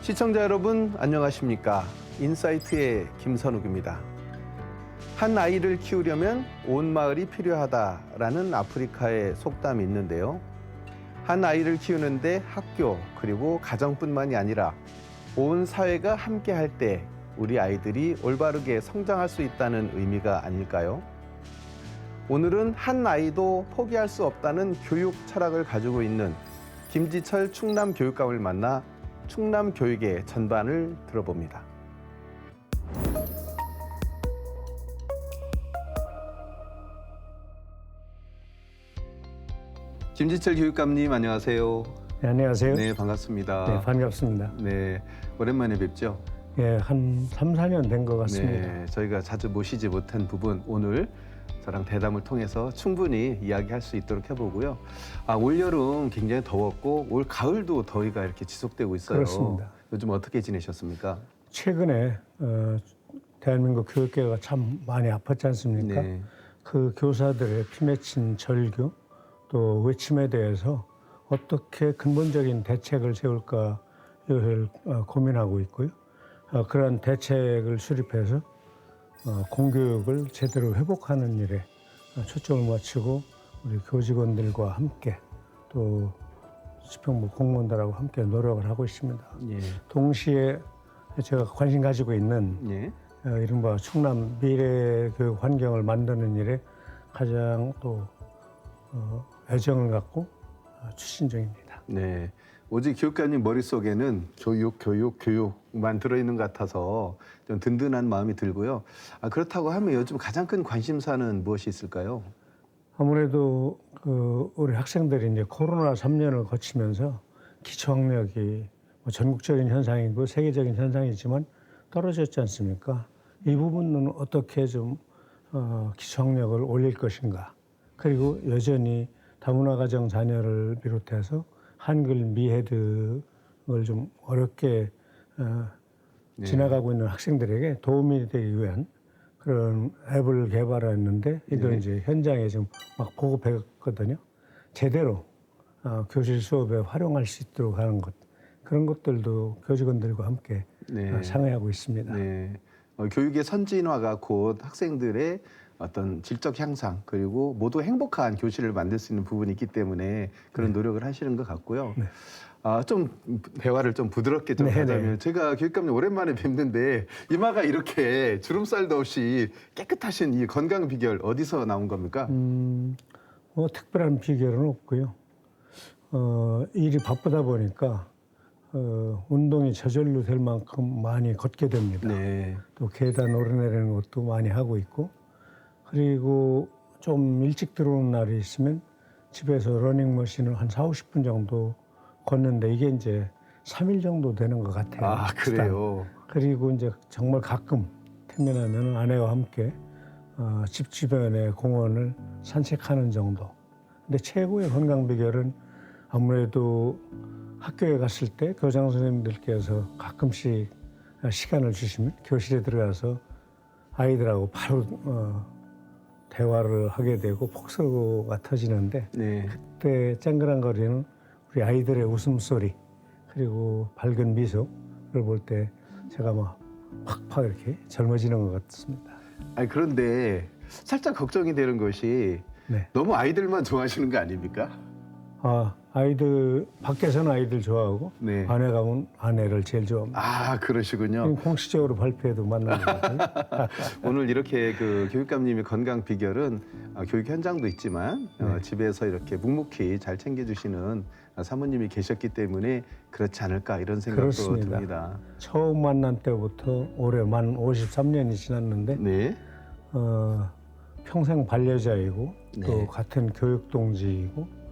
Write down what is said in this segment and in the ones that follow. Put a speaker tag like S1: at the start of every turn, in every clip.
S1: 시청자 여러분 안녕하십니까? 인사이트의 김선욱입니다. 한 아이를 키우려면 온 마을이 필요하다라는 아프리카의 속담이 있는데요. 한 아이를 키우는데 학교 그리고 가정뿐만이 아니라 온 사회가 함께할 때 우리 아이들이 올바르게 성장할 수 있다는 의미가 아닐까요? 오늘은 한 아이도 포기할 수 없다는 교육 철학을 가지고 있는 김지철 충남교육감을 만나 충남 교육의 전반을 들어봅니다. 김지철 교육감님 안녕하세요.
S2: 네, 안녕하세요.
S1: 네, 반갑습니다.
S2: 네, 반갑습니다.
S1: 네, 오랜만에 뵙죠.
S2: 예, 한 3, 4년 된 것 같습니다.
S1: 네, 저희가 자주 모시지 못한 부분 오늘 저랑 대담을 통해서 충분히 이야기할 수 있도록 해보고요. 올여름 굉장히 더웠고 올 가을도 더위가 이렇게 지속되고 있어요.
S2: 그렇습니다.
S1: 요즘 어떻게 지내셨습니까?
S2: 최근에 대한민국 교육계가 참 많이 아팠지 않습니까?
S1: 네.
S2: 그 교사들의 피 맺힌 절규 또 외침에 대해서 어떻게 근본적인 대책을 세울까를 고민하고 있고요. 그러한 대책을 수립해서 공교육을 제대로 회복하는 일에 초점을 맞추고 우리 교직원들과 함께 또 집행부 공무원들하고 함께 노력을 하고 있습니다.
S1: 예.
S2: 동시에 제가 관심 가지고 있는
S1: 예.
S2: 이른바 충남 미래 교육 환경을 만드는 일에 가장 또 애정을 갖고 추진 중입니다.
S1: 네. 오직 교육감님 머릿속에는 교육만 들어있는 것 같아서 좀 든든한 마음이 들고요. 그렇다고 하면 요즘 가장 큰 관심사는 무엇이 있을까요?
S2: 아무래도 우리 학생들이 이제 코로나 3년을 거치면서 기초학력이 전국적인 현상이고 세계적인 현상이지만 떨어졌지 않습니까? 이 부분은 어떻게 좀 기초학력을 올릴 것인가? 그리고 여전히 다문화 가정 자녀를 비롯해서 한글 미해득을 좀 어렵게 지나가고 있는 학생들에게 도움이 되기 위한 그런 앱을 개발했는데 이걸 이제 현장에 지금 막 보급했거든요. 제대로 교실 수업에 활용할 수 있도록 하는 것 그런 것들도 교직원들과 함께 상의하고 있습니다.
S1: 네. 교육의 선진화가 곧 학생들의 어떤 질적 향상 그리고 모두 행복한 교실을 만들 수 있는 부분이 있기 때문에 그런 노력을 하시는 것 같고요.
S2: 네.
S1: 좀 대화를 좀 부드럽게 좀 하자면 제가 교육감님 오랜만에 뵙는데 이마가 이렇게 주름살도 없이 깨끗하신 이 건강 비결 어디서 나온 겁니까?
S2: 특별한 비결은 없고요. 일이 바쁘다 보니까 운동이 저절로 될 만큼 많이 걷게 됩니다.
S1: 네.
S2: 또 계단 오르내리는 것도 많이 하고 있고 그리고 좀 일찍 들어오는 날이 있으면 집에서 러닝머신을 한 4, 50분 정도 걷는데 이게 이제 3일 정도 되는 것 같아요.
S1: 그래요?
S2: 그리고 이제 정말 가끔 틈이나면 아내와 함께 집 주변의 공원을 산책하는 정도. 근데 최고의 건강 비결은 아무래도 학교에 갔을 때 교장 선생님들께서 가끔씩 시간을 주시면 교실에 들어가서 아이들하고 바로 대화를 하게 되고 폭소가 터지는데 그때 쨍그랑거리는 우리 아이들의 웃음소리 그리고 밝은 미소를 볼 때 제가 막 팍팍 이렇게 젊어지는 것 같습니다.
S1: 그런데 살짝 걱정이 되는 것이 너무 아이들만 좋아하시는 거 아닙니까?
S2: 아이들 밖에서는 아이들 좋아하고 아내 가면 아내를 제일 좋아합니다.
S1: 그러시군요.
S2: 공식적으로 발표해도 만나는 거거든요.
S1: 오늘 이렇게 그 교육감님의 건강 비결은 교육 현장도 있지만 집에서 이렇게 묵묵히 잘 챙겨주시는 사모님이 계셨기 때문에 그렇지 않을까 이런 생각도
S2: 그렇습니다.
S1: 듭니다.
S2: 처음 만난 때부터 올해 만 53년이 지났는데 평생 반려자이고 또 같은 교육 동지이고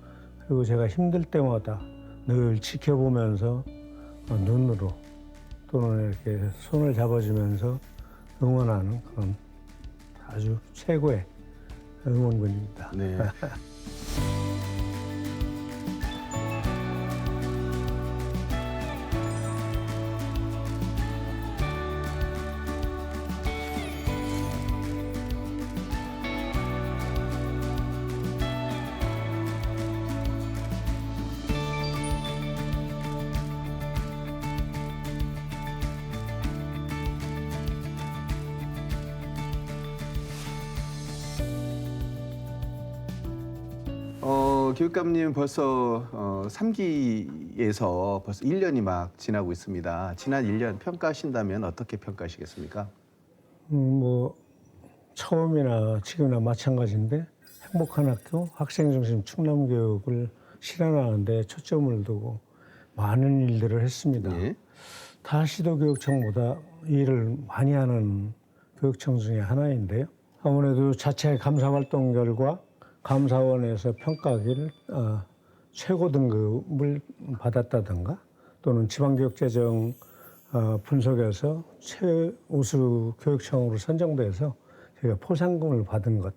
S2: 그리고 제가 힘들 때마다 늘 지켜보면서 눈으로 또는 이렇게 손을 잡아주면서 응원하는 그런 아주 최고의 응원군입니다.
S1: 네. 교육감님 벌써 3기에서 벌써 1년이 막 지나고 있습니다. 지난 1년 평가하신다면 어떻게 평가하시겠습니까?
S2: 뭐 처음이나 지금이나 마찬가지인데 행복한 학교, 학생 중심 충남 교육을 실현하는 데 초점을 두고 많은 일들을 했습니다.
S1: 예.
S2: 타 시도교육청보다 일을 많이 하는 교육청 중에 하나인데요. 아무래도 자체 감사 활동 결과 감사원에서 평가하기를 최고 등급을 받았다든가 또는 지방교육재정 분석에서 최우수 교육청으로 선정돼서 저희가 포상금을 받은 것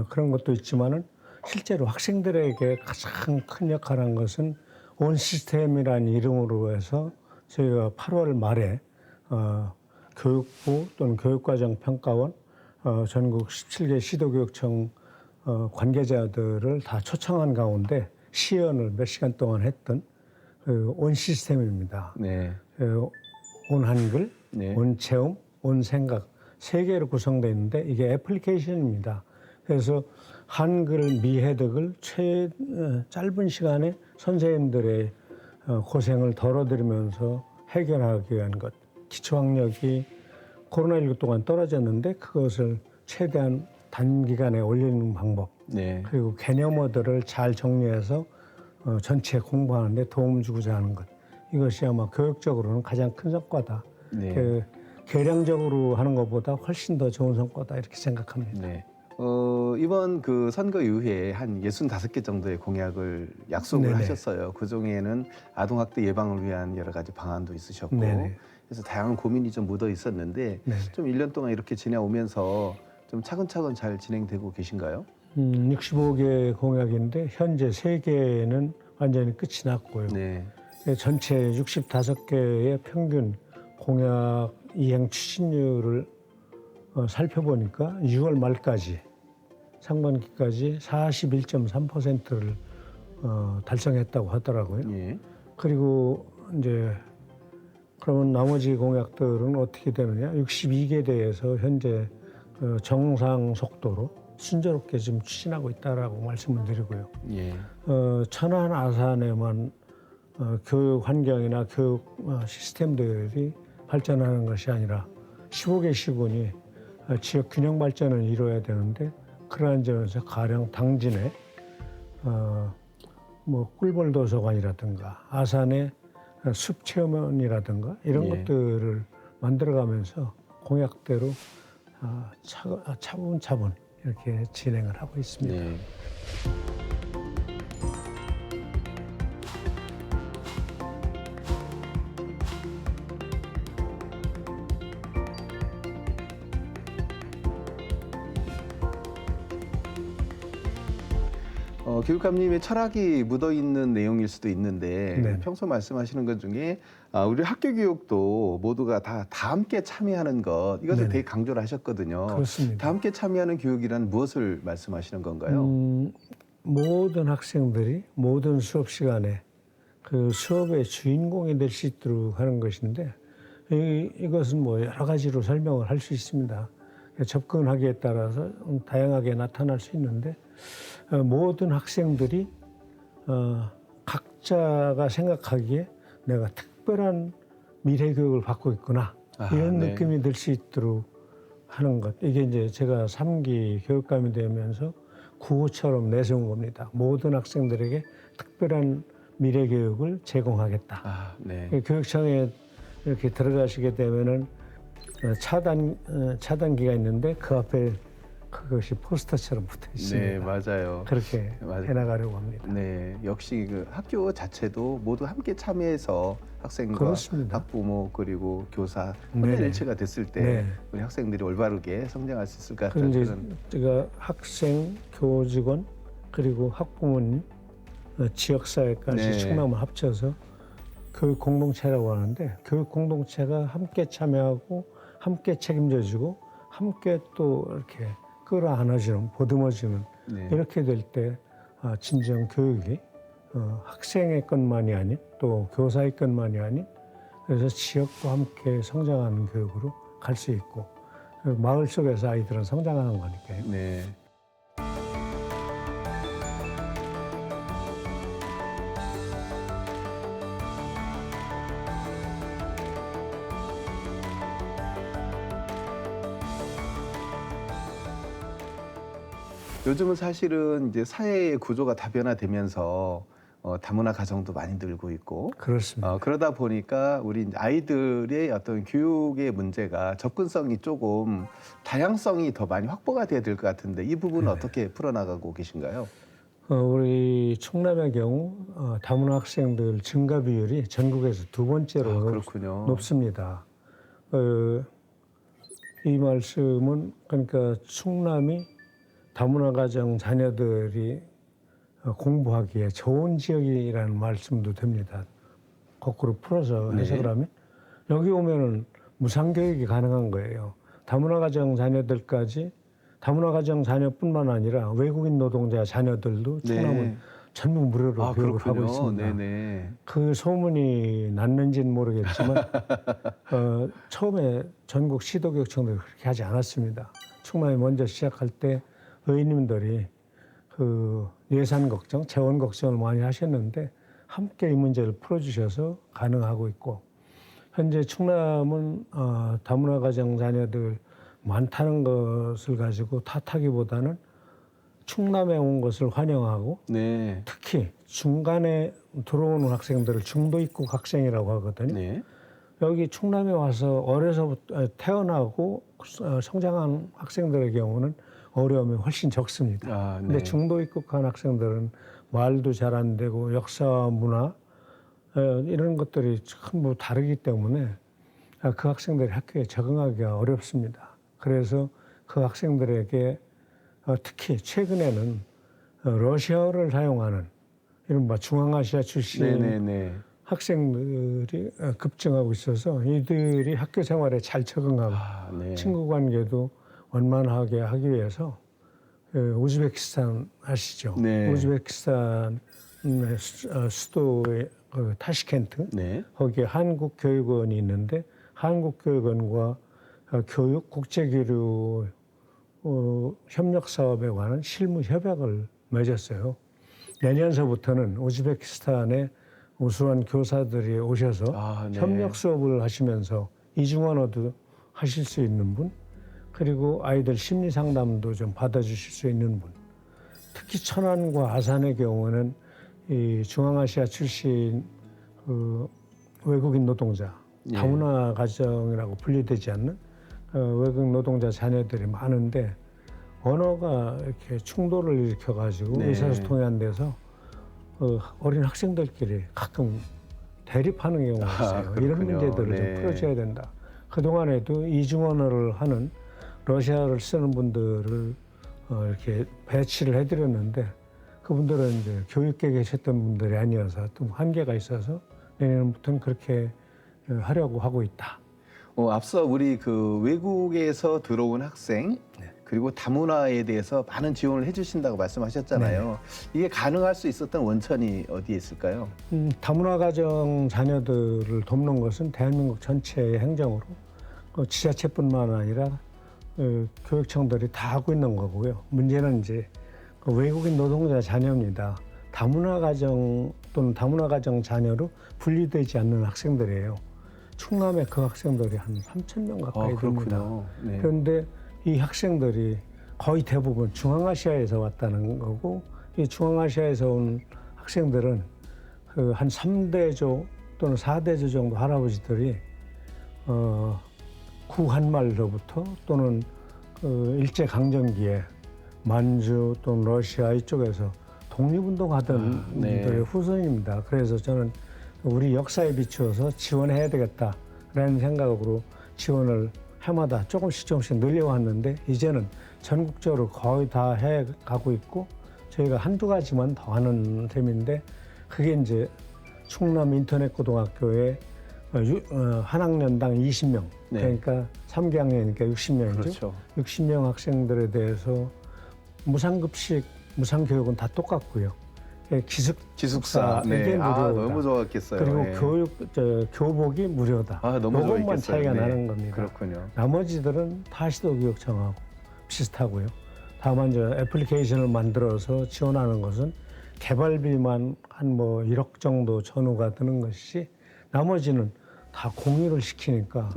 S2: 그런 것도 있지만은 실제로 학생들에게 가장 큰 역할을 한 것은 온 시스템이라는 이름으로 해서 저희가 8월 말에 교육부 또는 교육과정평가원 전국 17개 시도교육청 관계자들을 다 초청한 가운데 시연을 몇 시간 동안 했던 온 시스템입니다.
S1: 네.
S2: 온 한글,
S1: 네.
S2: 온 체험, 온 생각 세 개로 구성되어 있는데 이게 애플리케이션입니다. 그래서 한글 미해득을 짧은 시간에 선생님들의 고생을 덜어드리면서 해결하기 위한 것. 기초학력이 코로나19 동안 떨어졌는데 그것을 최대한 단기간에 올리는 방법.
S1: 네.
S2: 그리고 개념어들을 잘 정리해서 전체 공부하는 데 도움을 주고자 하는 것. 이것이 아마 교육적으로는 가장 큰 성과다.
S1: 네.
S2: 계량적으로 하는 것보다 훨씬 더 좋은 성과다 이렇게 생각합니다.
S1: 네. 이번 그 선거 이후에 한 65개 정도의 공약을 약속을
S2: 네네.
S1: 하셨어요. 그 중에는 아동학대 예방을 위한 여러 가지 방안도 있으셨고
S2: 네네.
S1: 그래서 다양한 고민이 좀 묻어 있었는데
S2: 네네.
S1: 좀 1년 동안 이렇게 지내오면서 좀 차근차근 잘 진행되고 계신가요?
S2: 65개 공약인데 현재 3개는 완전히 끝이 났고요.
S1: 네.
S2: 전체 65개의 평균 공약 이행 추진율을 살펴보니까 6월 말까지 상반기까지 41.3%를 달성했다고 하더라고요.
S1: 예.
S2: 그리고 이제 그러면 나머지 공약들은 어떻게 되느냐? 62개 대에서 현재 정상 속도로 순조롭게 지금 추진하고 있다라고 말씀을 드리고요.
S1: 예.
S2: 천안 아산에만 교육 환경이나 교육 시스템들이 발전하는 것이 아니라 15개 시군이 지역 균형 발전을 이루어야 되는데 그러한 점에서 가령 당진에 뭐 꿀벌 도서관이라든가 아산의 숲 체험원이라든가 이런
S1: 예.
S2: 것들을 만들어가면서 공약대로 차분차분 이렇게 진행을 하고 있습니다.
S1: 네. 교육감님의 철학이 묻어있는 내용일 수도 있는데
S2: 네네.
S1: 평소 말씀하시는 것 중에 우리 학교 교육도 모두가 다 함께 참여하는 것 이것을
S2: 네네.
S1: 되게 강조를 하셨거든요.
S2: 그렇습니다.
S1: 다 함께 참여하는 교육이란 무엇을 말씀하시는 건가요?
S2: 모든 학생들이 모든 수업 시간에 그 수업의 주인공이 될 수 있도록 하는 것인데 이것은 뭐 여러 가지로 설명을 할 수 있습니다. 접근하기에 따라서 다양하게 나타날 수 있는데 모든 학생들이 각자가 생각하기에 내가 특별한 미래 교육을 받고 있구나 이런
S1: 네.
S2: 느낌이 들 수 있도록 하는 것. 이게 이제 제가 3기 교육감이 되면서 구호처럼 내세운 겁니다. 모든 학생들에게 특별한 미래 교육을 제공하겠다.
S1: 네.
S2: 교육청에 이렇게 들어가시게 되면은 차단기가 있는데 그 앞에 그것이 포스터처럼 붙어 있습니다.
S1: 네, 맞아요.
S2: 그렇게
S1: 맞아요.
S2: 해나가려고 합니다.
S1: 네, 역시 그 학교 자체도 모두 함께 참여해서 학생과
S2: 그렇습니다.
S1: 학부모 그리고 교사
S2: 네네.
S1: 혼연일체가 됐을 때
S2: 네.
S1: 우리 학생들이 올바르게 성장할 수 있을 것
S2: 그럼
S1: 같은
S2: 이제
S1: 그런
S2: 제가 학생, 교직원 그리고 학부모님, 지역사회까지
S1: 네.
S2: 충남을 합쳐서 교육 공동체라고 하는데 교육 공동체가 함께 참여하고 함께 책임져주고 함께 또 이렇게 끌어안아주는 보듬어주는
S1: 네.
S2: 이렇게 될 때 진정 교육이 학생의 것만이 아닌 또 교사의 것만이 아닌 그래서 지역도 함께 성장하는 교육으로 갈 수 있고 마을 속에서 아이들은 성장하는 거니까요.
S1: 네. 요즘은 사실은 이제 사회의 구조가 다변화되면서 다문화 가정도 많이 늘고 있고
S2: 그렇습니다.
S1: 그러다 보니까 우리 이제 아이들의 어떤 교육의 문제가 접근성이 조금 다양성이 더 많이 확보가 돼야 될 것 같은데 이 부분은 어떻게 풀어나가고 계신가요?
S2: 우리 충남의 경우 다문화 학생들 증가 비율이 전국에서 두 번째로
S1: 그렇군요.
S2: 높습니다. 이 말씀은 그러니까 충남이 다문화 가정 자녀들이 공부하기에 좋은 지역이라는 말씀도 됩니다. 거꾸로 풀어서
S1: 네.
S2: 해석을 하면 여기 오면은 무상교육이 가능한 거예요. 다문화 가정 자녀들까지 다문화 가정 자녀뿐만 아니라 외국인 노동자 자녀들도 충남은 전부 무료로 교육을 하고
S1: 그렇군요.
S2: 있습니다.
S1: 네네.
S2: 그 소문이 났는지는 모르겠지만 처음에 전국 시도교육청도 그렇게 하지 않았습니다. 충남이 먼저 시작할 때 의원님들이 그 예산 걱정, 재원 걱정을 많이 하셨는데 함께 이 문제를 풀어주셔서 가능하고 있고 현재 충남은 다문화 가정 자녀들 많다는 것을 가지고 탓하기보다는 충남에 온 것을 환영하고
S1: 네.
S2: 특히 중간에 들어오는 학생들을 중도 입국 학생이라고 하거든요.
S1: 네.
S2: 여기 충남에 와서 어려서부터 태어나고 성장한 학생들의 경우는 어려움이 훨씬 적습니다.
S1: 네.
S2: 근데 중도 입국한 학생들은 말도 잘 안 되고 역사와 문화 이런 것들이 전부 다르기 때문에 그 학생들이 학교에 적응하기가 어렵습니다. 그래서 그 학생들에게 특히 최근에는 러시아어를 사용하는 이른바 중앙아시아 출신
S1: 네네네.
S2: 학생들이 급증하고 있어서 이들이 학교 생활에 잘 적응하고
S1: 네.
S2: 친구 관계도 원만하게 하기 위해서 우즈베키스탄 아시죠?
S1: 네.
S2: 우즈베키스탄 수도의 타시켄트
S1: 네.
S2: 거기에 한국교육원이 있는데 한국교육원과 교육 국제교류 협력 사업에 관한 실무 협약을 맺었어요. 내년서부터는 우즈베키스탄에 우수한 교사들이 오셔서
S1: 네.
S2: 협력 수업을 하시면서 이중언어도 하실 수 있는 분, 그리고 아이들 심리 상담도 좀 받아주실 수 있는 분. 특히 천안과 아산의 경우는 이 중앙아시아 출신 외국인 노동자,
S1: 예.
S2: 다문화 가정이라고 분류되지 않는 외국인 노동자 자녀들이 많은데 언어가 이렇게 충돌을 일으켜가지고
S1: 네.
S2: 의사소통이 안 돼서 어린 학생들끼리 가끔 대립하는 경우가 있어요. 이런
S1: 그렇군요.
S2: 문제들을
S1: 네.
S2: 좀 풀어줘야 된다. 그동안에도 이중언어를 하는 러시아어를 쓰는 분들을 이렇게 배치를 해드렸는데 그분들은 이제 교육계에 계셨던 분들이 아니어서 좀 한계가 있어서 내년부터는 그렇게 하려고 하고 있다.
S1: 앞서 우리 그 외국에서 들어온 학생 그리고 다문화에 대해서 많은 지원을 해주신다고 말씀하셨잖아요. 이게 가능할 수 있었던 원천이 어디에 있을까요?
S2: 다문화 가정 자녀들을 돕는 것은 대한민국 전체의 행정으로 지자체뿐만 아니라 교육청들이 다 하고 있는 거고요. 문제는 이제 외국인 노동자 자녀입니다. 다문화 가정 또는 다문화 가정 자녀로 분리되지 않는 학생들이에요. 충남에 그 학생들이 한 3,000명 가까이 됩니다.
S1: 네.
S2: 그런데 이 학생들이 거의 대부분 중앙아시아에서 왔다는 거고 이 중앙아시아에서 온 학생들은 한 3대조 또는 4대조 정도 할아버지들이 구한말로부터 또는 일제강점기에 만주 또는 러시아 이쪽에서 독립운동하던 분들의 후손입니다. 그래서 저는 우리 역사에 비추어서 지원해야 되겠다라는 생각으로 지원을 해마다 조금씩 늘려왔는데 이제는 전국적으로 거의 다 해가고 있고 저희가 한두 가지만 더 하는 셈인데 그게 이제 충남 인터넷고등학교에 한 학년당 20명 그러니까 3기 학년이니까 60명이죠.
S1: 그렇죠.
S2: 60명 학생들에 대해서 무상급식, 무상교육은 다 똑같고요. 기숙사 이게 무료다.
S1: 너무 좋았겠어요.
S2: 그리고 교복이 무료다.
S1: 너무
S2: 이것만
S1: 좋았겠어요.
S2: 차이가 나는 겁니다.
S1: 그렇군요.
S2: 나머지들은 다 시도교육청하고 비슷하고요. 다만 저 애플리케이션을 만들어서 지원하는 것은 개발비만 한 1억 정도 전후가 드는 것이지 나머지는 다 공유를 시키니까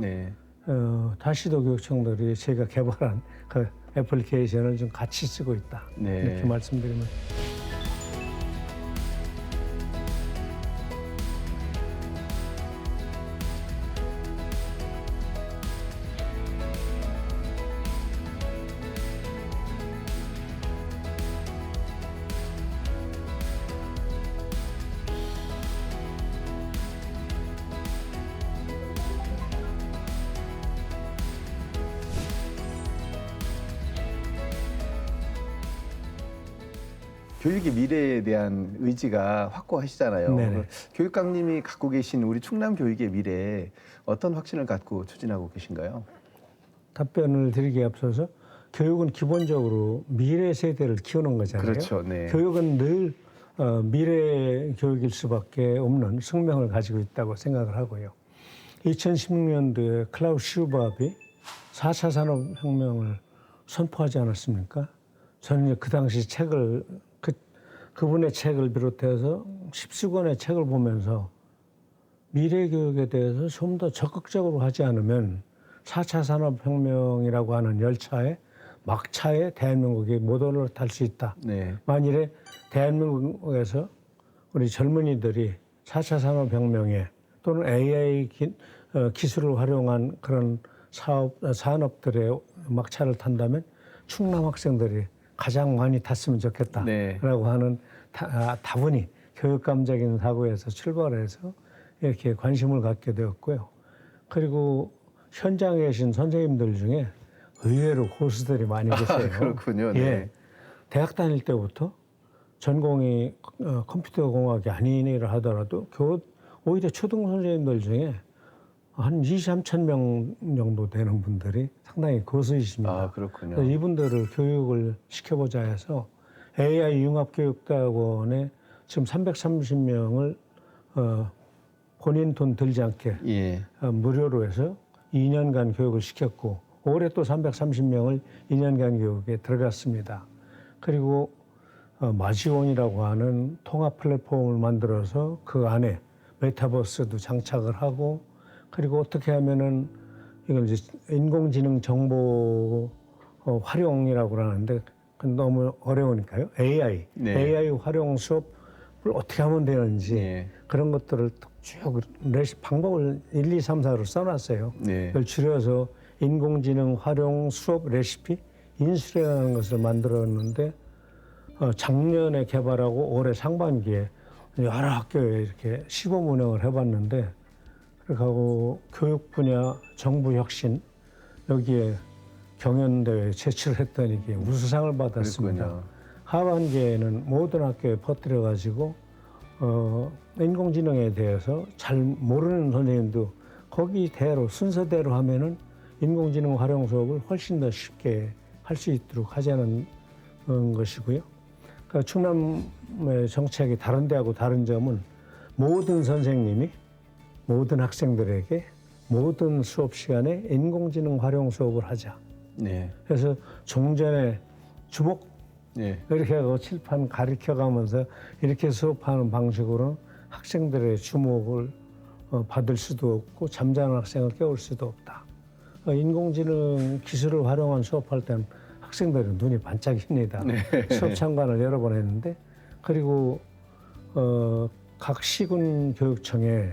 S2: 다 시도교육청들이 제가 개발한 그 애플리케이션을 좀 같이 쓰고 있다.
S1: 네.
S2: 이렇게 말씀드리면.
S1: 교육의 미래에 대한 의지가 확고하시잖아요.
S2: 네네.
S1: 교육감님이 갖고 계신 우리 충남 교육의 미래에 어떤 확신을 갖고 추진하고 계신가요?
S2: 답변을 드리기에 앞서서 교육은 기본적으로 미래 세대를 키우는 거잖아요.
S1: 그렇죠. 네.
S2: 교육은 늘 미래 교육일 수밖에 없는 숙명을 가지고 있다고 생각을 하고요. 2016년도에 클라우스 슈밥이 4차 산업혁명을 선포하지 않았습니까? 저는 그 당시 책을 그분의 책을 비롯해서 십수권의 책을 보면서 미래 교육에 대해서 좀 더 적극적으로 하지 않으면 4차 산업혁명이라고 하는 열차에 막차에 대한민국이 못 올라탈 수 있다.
S1: 네.
S2: 만일에 대한민국에서 우리 젊은이들이 4차 산업혁명에 또는 AI 기술을 활용한 그런 산업들의 막차를 탄다면 충남 학생들이 가장 많이 탔으면 좋겠다라고
S1: 네.
S2: 하는 다분히 교육감적인 사고에서 출발해서 이렇게 관심을 갖게 되었고요. 그리고 현장에 계신 선생님들 중에 의외로 고수들이 많이 계세요.
S1: 그렇군요. 네.
S2: 예, 대학 다닐 때부터 전공이 컴퓨터 공학이 아니라 하더라도 오히려 초등 선생님들 중에 한 2,3천 명 정도 되는 분들이 상당히 고수이십니다.
S1: 아, 그렇군요.
S2: 그래서 이분들을 교육을 시켜보자 해서 AI 융합교육대학원에 지금 330명을 본인 돈 들지 않게
S1: 예.
S2: 무료로 해서 2년간 교육을 시켰고 올해 또 330명을 2년간 교육에 들어갔습니다. 그리고 마지원이라고 하는 통합 플랫폼을 만들어서 그 안에 메타버스도 장착을 하고 그리고 어떻게 하면은 이걸 이제 인공지능 정보 활용이라고 하는데 너무 어려우니까요. AI,
S1: 네.
S2: AI 활용 수업을 어떻게 하면 되는지
S1: 네.
S2: 그런 것들을 쭉 방법을 1, 2, 3, 4로 써놨어요.
S1: 네.
S2: 그걸 줄여서 인공지능 활용 수업 레시피 인수라는 것을 만들었는데 작년에 개발하고 올해 상반기에 여러 학교에 이렇게 시범 운영을 해봤는데 그리고 교육 분야 정부 혁신 여기에 경연대회에 제출을 했더니 이게 우수상을 받았습니다.
S1: 그랬군요.
S2: 하반기에는 모든 학교에 퍼뜨려가지고 인공지능에 대해서 잘 모르는 선생님도 거기대로 순서대로 하면은 인공지능 활용 수업을 훨씬 더 쉽게 할 수 있도록 하자는 것이고요. 그러니까 충남의 정책이 다른 데하고 다른 점은 모든 선생님이 모든 학생들에게 모든 수업 시간에 인공지능 활용 수업을 하자.
S1: 네.
S2: 그래서 종전에 주목
S1: 네.
S2: 이렇게 하고 칠판 가르쳐가면서 이렇게 수업하는 방식으로는 학생들의 주목을 받을 수도 없고 잠자는 학생을 깨울 수도 없다. 인공지능 기술을 활용한 수업할 때는 학생들은 눈이 반짝입니다.
S1: 네.
S2: 수업 참관을 여러 번 했는데 그리고 각 시군 교육청에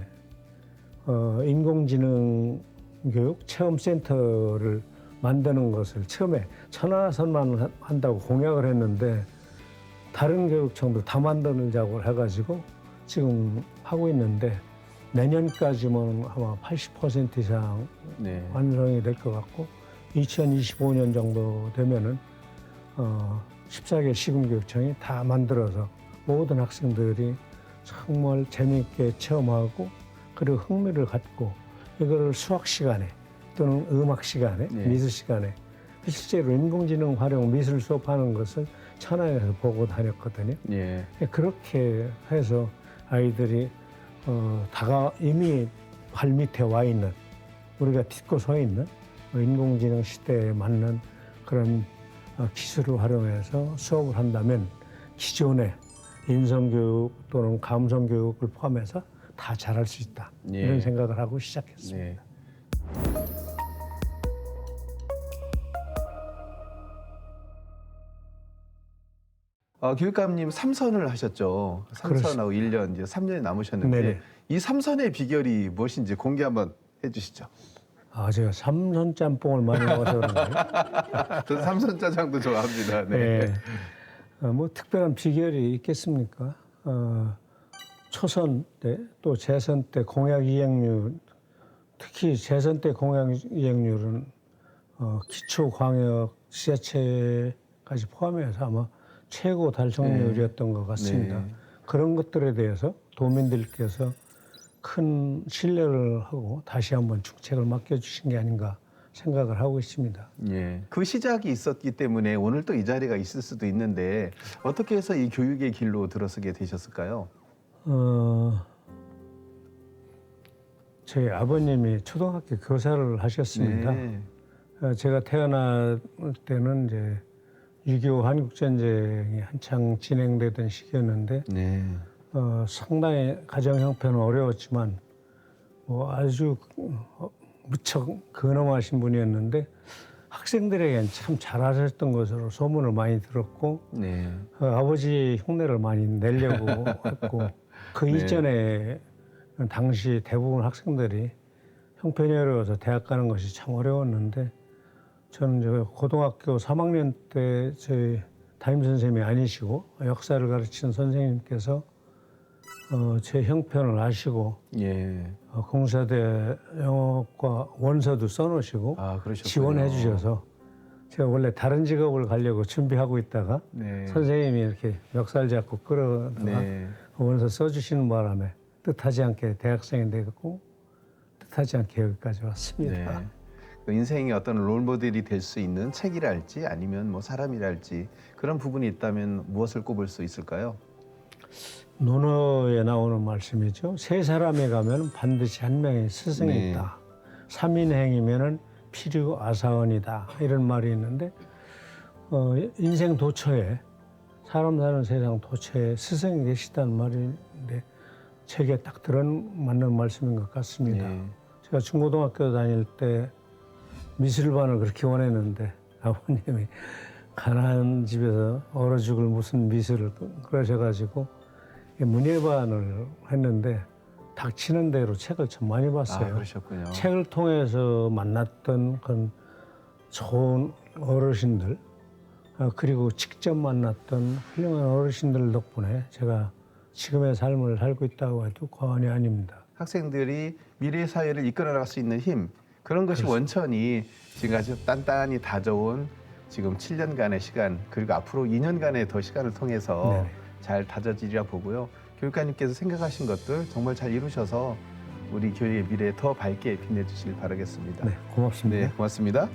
S2: 인공지능 교육 체험센터를 만드는 것을 처음에 천하선만 한다고 공약을 했는데 다른 교육청도 다 만들자고 해가지고 지금 하고 있는데 내년까지는 아마 80% 이상
S1: 네.
S2: 완성이 될 것 같고 2025년 정도 되면은 14개 시군교육청이 다 만들어서 모든 학생들이 정말 재미있게 체험하고 그리고 흥미를 갖고 이거를 수학 시간에 또는 음악 시간에
S1: 네.
S2: 미술 시간에 실제로 인공지능 활용 미술 수업하는 것을 천안에서 보고 다녔거든요.
S1: 예.
S2: 그렇게 해서 아이들이 이미 발밑에 와 있는 우리가 딛고 서 있는 인공지능 시대에 맞는 그런 기술을 활용해서 수업을 한다면 기존의 인성교육 또는 감성교육을 포함해서 다 잘할 수 있다.
S1: 예.
S2: 이런 생각을 하고 시작했습니다.
S1: 네. 교육감님 3선을 하셨죠. 3선하고 1년, 이제 3년이 남으셨는데
S2: 네네.
S1: 이 3선의 비결이 무엇인지 공개 한번 해주시죠.
S2: 제가 삼선 짬뽕을 많이 먹어서 그런가요?
S1: 저는 3선 짜장도 좋아합니다. 네.
S2: 네. 뭐 특별한 비결이 있겠습니까? 초선 때 또 재선 때 공약 이행률, 특히 재선 때 공약 이행률은 기초 광역 지자체까지 포함해서 아마 최고 달성률이었던 것 같습니다.
S1: 네.
S2: 그런 것들에 대해서 도민들께서 큰 신뢰를 하고 다시 한번 중책을 맡겨주신 게 아닌가 생각을 하고 있습니다.
S1: 예. 그 시작이 있었기 때문에 오늘 또 이 자리가 있을 수도 있는데 어떻게 해서 이 교육의 길로 들어서게 되셨을까요?
S2: 저희 아버님이 초등학교 교사를 하셨습니다.
S1: 네.
S2: 제가 태어날 때는 이제 6.25 한국전쟁이 한창 진행되던 시기였는데
S1: 네.
S2: 상당히 가정 형편은 어려웠지만 아주 무척 근엄하신 분이었는데 학생들에겐 참 잘하셨던 것으로 소문을 많이 들었고
S1: 네.
S2: 아버지 흉내를 많이 내려고 했고 그
S1: 네.
S2: 이전에 당시 대부분 학생들이 형편이 어려워서 대학 가는 것이 참 어려웠는데 저는 저 고등학교 3학년 때 저희 담임 선생님이 아니시고 역사를 가르치는 선생님께서 제 형편을 아시고
S1: 예.
S2: 공사대 영어과 원서도 써놓으시고
S1: 그러셨군요.
S2: 지원해 주셔서 제가 원래 다른 직업을 가려고 준비하고 있다가
S1: 네.
S2: 선생님이 이렇게 멱살 잡고 끌어다가
S1: 네.
S2: 원서 써주시는 바람에 뜻하지 않게 대학생이 되고 뜻하지 않게 여기까지 왔습니다.
S1: 네. 그 인생의 어떤 롤모델이 될 수 있는 책이랄지 아니면 뭐 사람이랄지 그런 부분이 있다면 무엇을 꼽을 수 있을까요?
S2: 논어에 나오는 말씀이죠. 세 사람이 가면 반드시 한 명의 스승이
S1: 네.
S2: 있다. 삼인행이면은 필요 아사원이다. 이런 말이 있는데 인생 도처에 사람 사는 세상 도처에 스승이 계시다는 말인데 책에 딱 들어맞는 말씀인 것 같습니다.
S1: 네.
S2: 제가 중고등학교 다닐 때 미술반을 그렇게 원했는데 아버님이 가난한 집에서 얼어 죽을 무슨 미술을 그러셔가지고 문예반을 했는데 닥치는 대로 책을 참 많이 봤어요.
S1: 그러셨군요.
S2: 책을 통해서 만났던 그런 좋은 어르신들 그리고 직접 만났던 훌륭한 어르신들 덕분에 제가 지금의 삶을 살고 있다고 해도 과언이 아닙니다.
S1: 학생들이 미래 사회를 이끌어 나갈 수 있는 힘 그런 것이
S2: 그렇습니다.
S1: 원천이 지금까지 단단히 다져온 지금 7년간의 시간 그리고 앞으로 2년간의 더 시간을 통해서
S2: 네네.
S1: 잘 다져지리라 보고요. 교육관님께서 생각하신 것들 정말 잘 이루셔서 우리 교육의 미래에 더 밝게 빛내주시길 바라겠습니다.
S2: 네, 고맙습니다.
S1: 네, 고맙습니다.